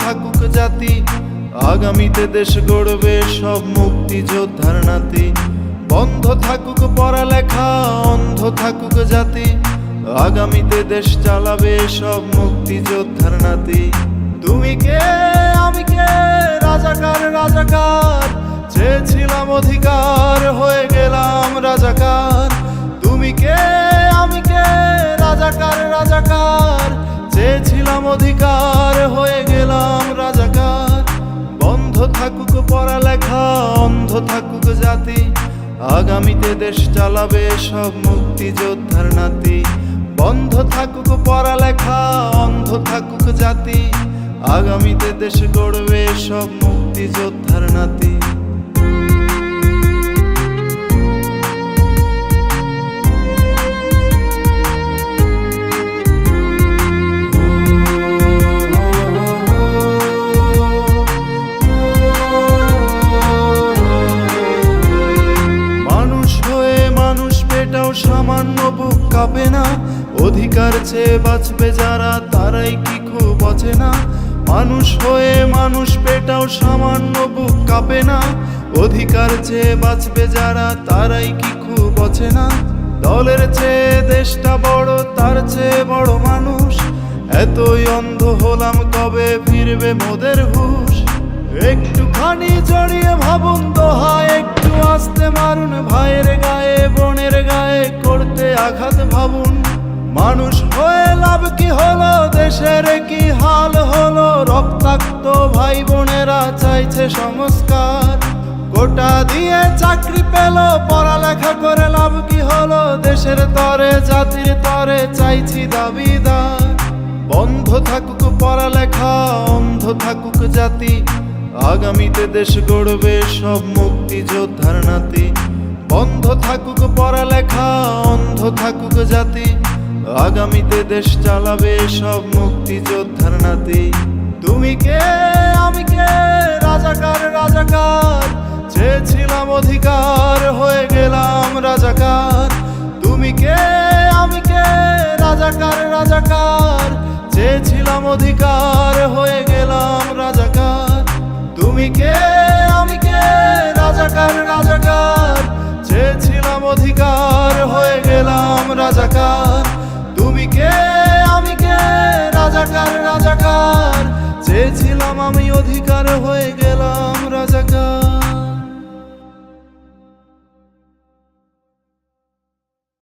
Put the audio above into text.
থাকুক জাতি, আগামীতে দেশ গড়বে সব মুক্তিযোদ্ধার নাতি। বন্ধ থাকুক পড়ালেখা, অন্ধ থাকুক জাতি, আগামীতে দেশ চালাবে সব মুক্তিযোদ্ধার নাতি। তুমি কে আমি কে, রাজাকার রাজাকার, চেয়েছিলাম অধিকার হয়ে গেলাম রাজাকার। তুমি কে আমি কে, রাজাকার রাজাকার, চেয়েছিলাম অধিকার হয়ে গেলাম রাজাকার। বন্ধ থাকুক পড়ালেখা, অন্ধ থাকুক জাতি, আগামীতে দেশ চালাবে সব মুক্তিযোদ্ধার নাতি। বন্ধ থাকুক পড়ালেখা, অন্ধ থাকুক জাতি, আগামীতে দেশ গড়বে সব মুক্তিযোদ্ধার নাতি। সামান্য বুক কাঁপে না, অধিকার চেয়ে বাঁচবে যারা তারাই কি খুব অচেনা। মানুষ হয়ে মানুষ পেটাও সামান্য বুক কাঁপে না, অধিকার চেয়ে বাঁচবে যারা তারাই কি খুব অচেনা। দলের চেয়ে দেশটা বড়, তার চেয়ে বড় মানুষ, এতই অন্ধ হলাম কবে ফিরবে মোদের হুঁশ। একটুখানি জড়িয়ে ভাবুন দোহায়, একটু আস্তে মারুন ভাইয়ের গায়ে বোনের গায়ে করতে আঘাত ভাবুন। মানুষ হয়ে লাভ কি হলো, দেশের কি হাল হলো, রক্তাক্ত ভাই বোনেরা চাইছে সংস্কার। কোটা দিয়ে চাকরি পেল, পড়ালেখা করে লাভ কি হলো, দেশের তরে জাতির তরে চাইছি দাবিদার। বন্ধ থাকুক পড়ালেখা, অন্ধ থাকুক জাতি, আগামীতে দেশ গড়বে সব মুক্তিযোদ্ধার নাতি। বন্ধ থাকুক পড়ালেখা, অন্ধ থাকুক জাতি, আগামীতে দেশ চালাবে সব মুক্তিযোদ্ধার নাতি। তুমি কে আমি কে, রাজাকার রাজাকার, চেয়েছিলাম অধিকার হয়ে গেলাম রাজাকার। তুমি কে আমি কে, রাজাকার রাজাকার, চেয়েছিলাম অধিকার হয়ে গেলাম রাজাকার। তুমি কে আমি কে, রাজাকার রাজাকার, চেয়েছিলাম অধিকার হয়ে গেলাম রাজাকার। তুমি কে আমি কে, রাজাকার রাজাকার, চেয়েছিলাম আমি অধিকার হয়ে